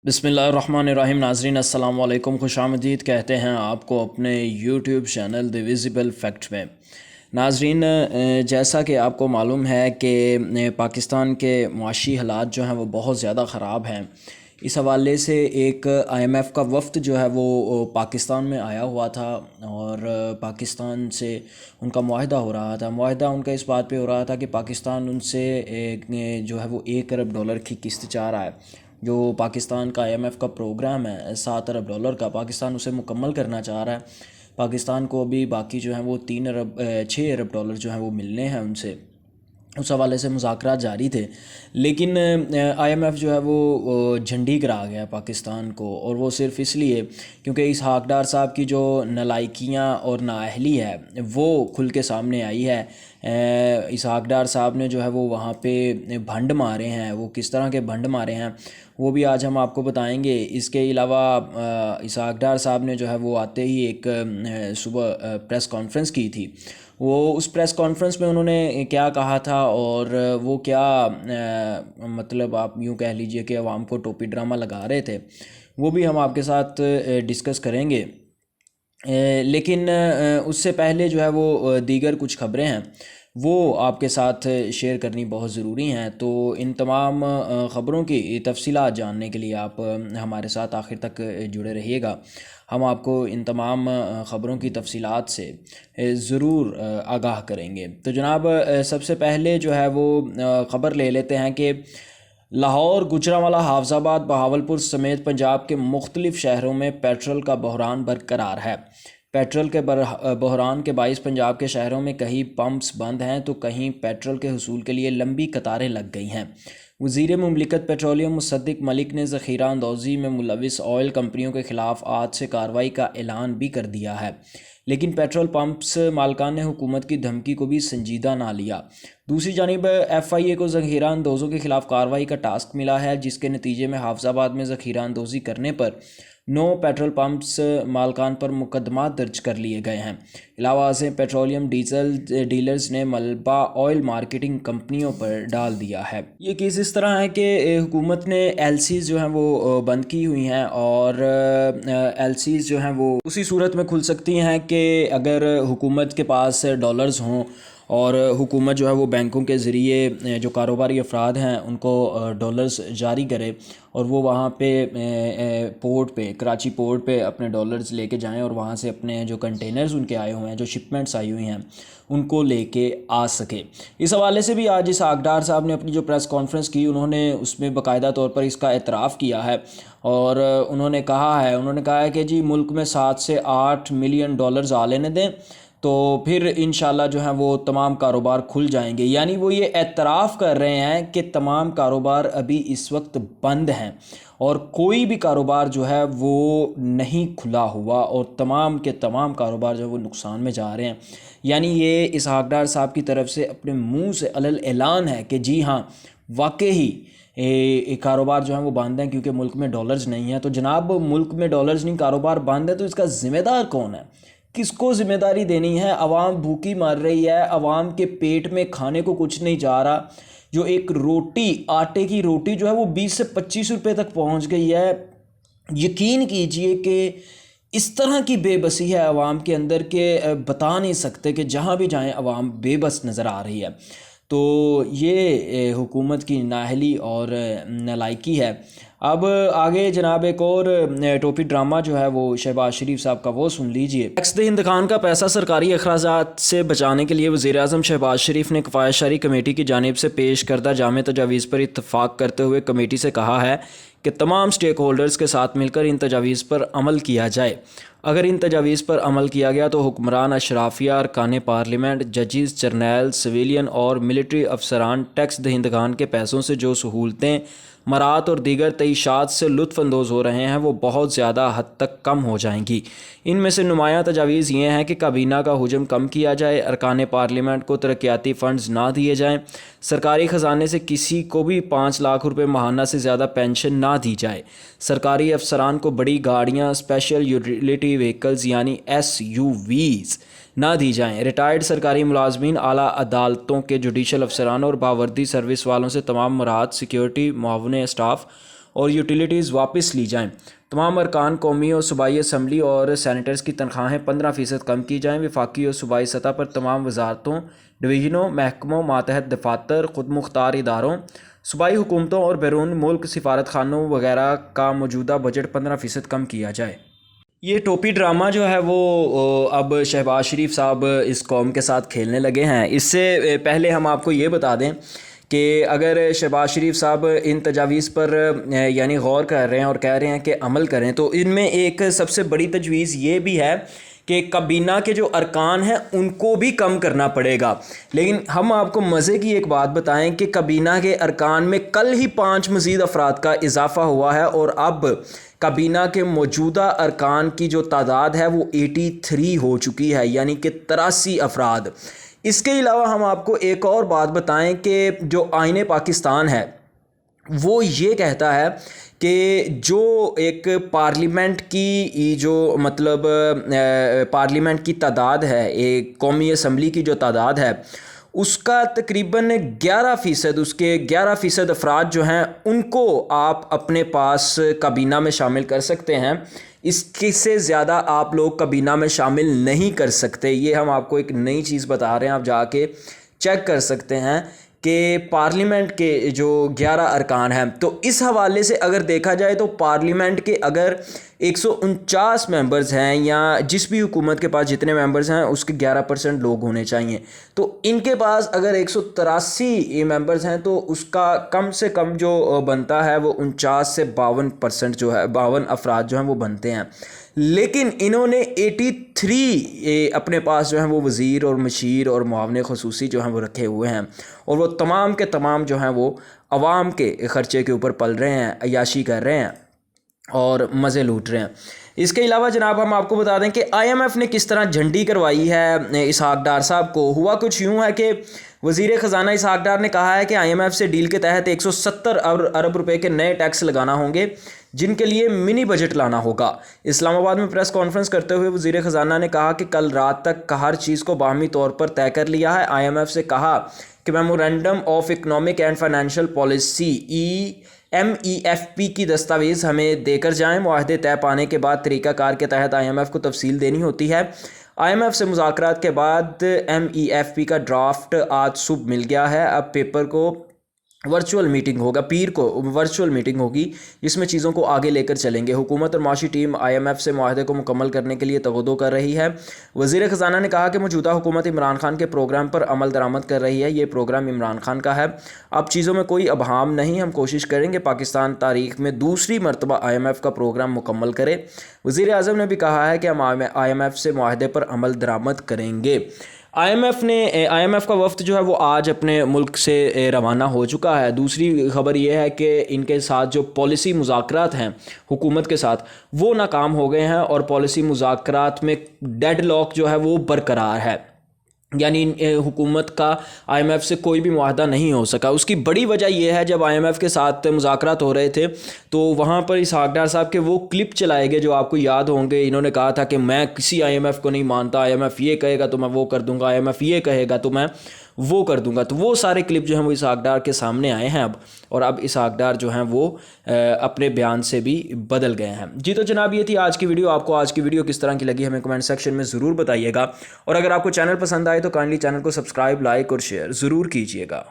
बिस्मिल्लाहिर्रहमानिर्रहीम। नाजरीन अस्सलाम वालेकुम, खुश आमदीद कहते हैं आपको अपने YouTube channel the visible fact में। नाजरीन, जैसा कि आपको मालूम है कि पाकिस्तान के मुआशी हालात जो हैं वो बहुत ज़्यादा ख़राब हैं। इस हवाले से एक IMF का वफ़द जो है वो पाकिस्तान में आया हुआ था और पाकिस्तान से उनका मुआहदा हो रहा था। मुआहदा उनका इस बात पे हो रहा था कि पाकिस्तान उनसे जो है वो $1 अरब की किस्त चाह रहा है। जो पाकिस्तान का IMF का प्रोग्राम है $7 अरब का, पाकिस्तान उसे मुकम्मल करना चाह रहा है। पाकिस्तान को अभी बाकी जो है वो $6 अरब जो हैं वो मिलने हैं उनसे। उस हवाले से मुज़ाकरात जारी थे, लेकिन IMF जो है वो झंडी करा गया पाकिस्तान को, और वो सिर्फ़ इसलिए क्योंकि इसहाक डार साहब की जो नालायकियाँ और नाअहली है वो खुल के सामने आई है। इसहाक डार साहब ने जो है वो वहाँ पे भंड मारे हैं। वो किस तरह के भंड मारे हैं वो भी आज हम आपको बताएंगे। इसके अलावा इसहाक डार साहब ने जो है वो आते ही एक सुबह प्रेस कॉन्फ्रेंस की थी। वो उस प्रेस कॉन्फ्रेंस में उन्होंने क्या कहा था और वो क्या मतलब आप यूँ कह लीजिए कि अवाम को टोपी ड्रामा लगा रहे थे, वो भी हम आपके साथ डिस्कस करेंगे। लेकिन उससे पहले जो है वो दीगर कुछ खबरें हैं वो आपके साथ शेयर करनी बहुत ज़रूरी हैं। तो इन तमाम ख़बरों की तफसीलात जानने के लिए आप हमारे साथ आखिर तक जुड़े रहिएगा। हम आपको इन तमाम ख़बरों की तफसीलात से ज़रूर आगाह करेंगे। तो जनाब, सबसे पहले जो है वो ख़बर ले लेते हैं कि लाहौर, गुजरांवाला, हाफजाबाद, बहावलपुर समेत पंजाब के मुख्तलिफ़ शहरों में पेट्रोल का बहरान बरकरार है। पेट्रोल के बहरान के बाइस पंजाब के शहरों में कहीं पम्प्स बंद हैं तो कहीं पेट्रोल के हुसूल के लिए लंबी कतारें लग गई हैं। वज़ीर मुमलिकत पेट्रोलियम मुसद्दिक मलिक ने ज़ख़ीरा अंदोज़ी में मुलविस ऑयल कंपनियों के ख़िलाफ़ आज से कार्रवाई का ऐलान भी कर दिया है, लेकिन पेट्रोल पंप्स मालकान ने हुकूमत की धमकी को भी संजीदा ना लिया। दूसरी जानिब FIA को ज़ख़ीरा अंदोज़ों के ख़िलाफ़ कार्रवाई का टास्क मिला है, जिसके नतीजे में हाफजाबाद में ज़ख़ीरा अंदोज़ी करने पर 9 पेट्रोल पंप्स मालकान पर मुकदमा दर्ज कर लिए गए हैं। अलावा से पेट्रोलियम डीजल डीलर्स ने मलबा ऑयल मार्केटिंग कंपनियों पर डाल दिया है। ये केस इस तरह है कि हुकूमत ने LCs जो हैं वो बंद की हुई हैं, और LCs जो हैं वो उसी सूरत में खुल सकती हैं कि अगर हुकूमत के पास डॉलर्स हों और हुकूमत जो है वो बैंकों के ज़रिए जो कारोबारी अफराद हैं उनको डॉलर्स जारी करे और वो वहाँ पे पोर्ट पे, कराची पोर्ट पे अपने डॉलर्स लेके जाएं और वहाँ से अपने जो कंटेनर्स उनके आए हुए हैं, जो शिपमेंट्स आई हुई हैं, उनको लेके आ सके। इस हवाले से भी आज इसहाक डार साहब ने अपनी जो प्रेस कॉन्फ्रेंस की, उन्होंने उसमें बाकायदा तौर पर इसका एतराफ़ किया है और उन्होंने कहा है कि जी मुल्क में 7 से 8 मिलियन डॉलर्स आ लेने दें तो फिर इंशाल्लाह जो है वो तमाम कारोबार खुल जाएंगे। यानी वो ये एतराफ़ कर रहे हैं कि तमाम कारोबार अभी इस वक्त बंद हैं और कोई भी कारोबार जो है वो नहीं खुला हुआ और तमाम के तमाम कारोबार जो है वो नुकसान में जा रहे हैं। यानी ये इसहाक डार साहब की तरफ से अपने मुंह से अलल ऐलान है कि जी हाँ, वाकई कारोबार जो है वो बंद हैं क्योंकि मुल्क में डॉलर्स नहीं है। तो जनाब, मुल्क में डॉलर्स नहीं, कारोबार बंद है, तो इसका ज़िम्मेदार कौन है? किसको ज़िम्मेदारी देनी है? अवाम भूखी मर रही है, अवाम के पेट में खाने को कुछ नहीं जा रहा। जो एक रोटी, आटे की रोटी जो है वो 20 से 25 रुपये तक पहुंच गई है। यकीन कीजिए कि इस तरह की बेबसी है अवाम के अंदर के बता नहीं सकते, कि जहाँ भी जाएं अवाम बेबस नज़र आ रही है। तो ये हुकूमत की नाअहली और नालायकी है। अब आगे जनाब एक और टोपी ड्रामा जो है वो शहबाज शरीफ साहब का, वो सुन लीजिए। टैक्स दहिंद खान का पैसा सरकारी अखराजात से बचाने के लिए वज़ीर आज़म शहबाज शरीफ ने कफ़ायत शारी कमेटी की जानिब से पेश करदा जामे तजावीज़ पर इत्तफ़ाक़ करते हुए कमेटी से कहा है कि तमाम स्टेक होल्डर्स के साथ मिलकर इन तजावीज़ पर अमल किया जाए। अगर इन तजावीज़ पर अमल किया गया तो हुक्मरान, अशराफिया, अरकान पार्लियामेंट, जजेस, जर्नैल, सिविलियन और मिलिट्री अफसरान टैक्स दहिंदगान के पैसों से जो सहूलतें, मराहत और दीगर तईशात से लुत्फ़अंदोज़ हो रहे हैं वो बहुत ज़्यादा हद तक कम हो जाएंगी। इनमें से नुमायाँ तजावीज़ ये हैं कि काबीना का हुजम कम किया जाए, अरकान पार्लियामेंट को तरक्याती फ़ंड्स ना दिए जाएँ, सरकारी ख़जाने से किसी को भी 5 लाख रुपये माहाना से ज़्यादा पेंशन ना दी जाए, सरकारी अफसरान को बड़ी गाड़ियाँ, स्पेशल यूटिलिटी व्हीकल्स यानी SUVs ना दी जाएँ, रिटायर्ड सरकारी मुलाजमीन, आला अदालतों के जुडिशल अफसरान और बावर्दी सर्विस वालों से तमाम मराहत, सिक्योरिटी, मुआवने स्टाफ اور یوٹیلیٹیز واپس لی جائیں۔ تمام ارکان قومی اور صوبائی اسمبلی اور سینیٹرز کی تنخواہیں 15% کم کی جائیں۔ وفاقی اور صوبائی سطح پر تمام وزارتوں، ڈویژنوں، محکموں، ماتحت دفاتر، خود مختار اداروں، صوبائی حکومتوں اور بیرون ملک سفارت خانوں وغیرہ کا موجودہ بجٹ 15% کم کیا جائے۔ یہ ٹوپی ڈرامہ جو ہے وہ اب شہباز شریف صاحب اس قوم کے ساتھ کھیلنے لگے ہیں۔ اس سے پہلے ہم آپ کو یہ بتا دیں کہ اگر شہباز شریف صاحب ان تجاویز پر یعنی غور کر رہے ہیں اور کہہ رہے ہیں کہ عمل کریں، تو ان میں ایک سب سے بڑی تجویز یہ بھی ہے کہ کابینہ کے جو ارکان ہیں ان کو بھی کم کرنا پڑے گا۔ لیکن ہم آپ کو مزے کی ایک بات بتائیں کہ کابینہ کے ارکان میں کل ہی 5 مزید افراد کا اضافہ ہوا ہے اور اب کابینہ کے موجودہ ارکان کی جو تعداد ہے وہ 83 ہو چکی ہے، یعنی کہ 83 افراد۔ اس کے علاوہ ہم آپ کو ایک اور بات بتائیں کہ جو آئین پاکستان ہے وہ یہ کہتا ہے کہ جو ایک پارلیمنٹ کی جو مطلب پارلیمنٹ کی تعداد ہے، ایک قومی اسمبلی کی جو تعداد ہے، اس کا تقریباً 11%، اس کے 11% افراد جو ہیں ان کو آپ اپنے پاس کابینہ میں شامل کر سکتے ہیں۔ اس کے سے زیادہ آپ لوگ کابینہ میں شامل نہیں کر سکتے۔ یہ ہم آپ کو ایک نئی چیز بتا رہے ہیں، آپ جا کے چیک کر سکتے ہیں کہ پارلیمنٹ کے جو 11 ارکان ہیں، تو اس حوالے سے اگر دیکھا جائے تو پارلیمنٹ کے اگر 149 ممبرز ہیں یا جس بھی حکومت کے پاس جتنے ممبرز ہیں اس کے 11% لوگ ہونے چاہیے، تو ان کے پاس اگر 183 ممبرز ہیں تو اس کا کم سے کم جو بنتا ہے وہ 49 سے 52% جو ہے 52 افراد جو ہیں وہ بنتے ہیں۔ لیکن انہوں نے 83 اپنے پاس جو ہیں وہ وزیر اور مشیر اور معاون خصوصی جو ہیں وہ رکھے ہوئے ہیں، اور وہ تمام کے تمام جو ہیں وہ عوام کے خرچے کے اوپر پل رہے ہیں، عیاشی کر رہے ہیں اور مزے لوٹ رہے ہیں۔ اس کے علاوہ جناب ہم آپ کو بتا دیں کہ آئی ایم ایف نے کس طرح جھنڈی کروائی ہے اسحاق ڈار صاحب کو۔ ہوا کچھ یوں ہے کہ وزیر خزانہ اسحاق ڈار نے کہا ہے کہ آئی ایم ایف سے ڈیل کے تحت 170 ارب روپے کے نئے ٹیکس لگانا ہوں گے جن کے لیے منی بجٹ لانا ہوگا۔ اسلام آباد میں پریس کانفرنس کرتے ہوئے وزیر خزانہ نے کہا کہ کل رات تک ہر چیز کو باہمی طور پر طے کر لیا ہے۔ آئی ایم ایف سے کہا کہ memorandum of economic and financial policy MEFP کی دستاویز ہمیں دے کر جائیں۔ معاہدے طے پانے کے بعد طریقہ کار کے تحت آئی ایم ایف کو تفصیل دینی ہوتی ہے۔ آئی ایم ایف سے مذاکرات کے بعد MEFP کا ڈرافٹ آج صبح مل گیا ہے۔ اب پیپر کو ورچوئل میٹنگ ہوگا، پیر کو ورچوئل میٹنگ ہوگی جس میں چیزوں کو آگے لے کر چلیں گے۔ حکومت اور معاشی ٹیم آئی ایم ایف سے معاہدے کو مکمل کرنے کے لیے تغدو کر رہی ہے۔ وزیر خزانہ نے کہا کہ موجودہ حکومت عمران خان کے پروگرام پر عمل درآمد کر رہی ہے۔ یہ پروگرام عمران خان کا ہے، اب چیزوں میں کوئی ابہام نہیں۔ ہم کوشش کریں گے پاکستان تاریخ میں دوسری مرتبہ آئی ایم ایف کا پروگرام مکمل کرے۔ وزیر اعظم نے بھی کہا ہے کہ ہم آئی ایم ایف سے معاہدے پر عمل درآمد کریں گے۔ آئی ایم ایف کا وفد جو ہے وہ آج اپنے ملک سے روانہ ہو چکا ہے۔ دوسری خبر یہ ہے کہ ان کے ساتھ جو پالیسی مذاکرات ہیں حکومت کے ساتھ وہ ناکام ہو گئے ہیں اور پالیسی مذاکرات میں ڈیڈ لاک جو ہے وہ برقرار ہے، یعنی حکومت کا آئی ایم ایف سے کوئی بھی معاہدہ نہیں ہو سکا۔ اس کی بڑی وجہ یہ ہے جب آئی ایم ایف کے ساتھ مذاکرات ہو رہے تھے تو وہاں پر اسحاق ڈار صاحب کے وہ کلپ چلائے گئے جو آپ کو یاد ہوں گے۔ انہوں نے کہا تھا کہ میں کسی آئی ایم ایف کو نہیں مانتا، آئی ایم ایف یہ کہے گا تو میں وہ کر دوں گا، آئی ایم ایف یہ کہے گا تو میں وہ کر دوں گا۔ تو وہ سارے کلپ جو ہیں وہ اسحاق ڈار کے سامنے آئے ہیں اب، اور اب اسحاق ڈار جو ہیں وہ اپنے بیان سے بھی بدل گئے ہیں۔ جی تو جناب یہ تھی آج کی ویڈیو۔ آپ کو آج کی ویڈیو کس طرح کی لگی ہمیں کمنٹ سیکشن میں ضرور بتائیے گا، اور اگر آپ کو چینل پسند آئے تو کائنڈلی چینل کو سبسکرائب، لائک اور شیئر ضرور کیجیے گا۔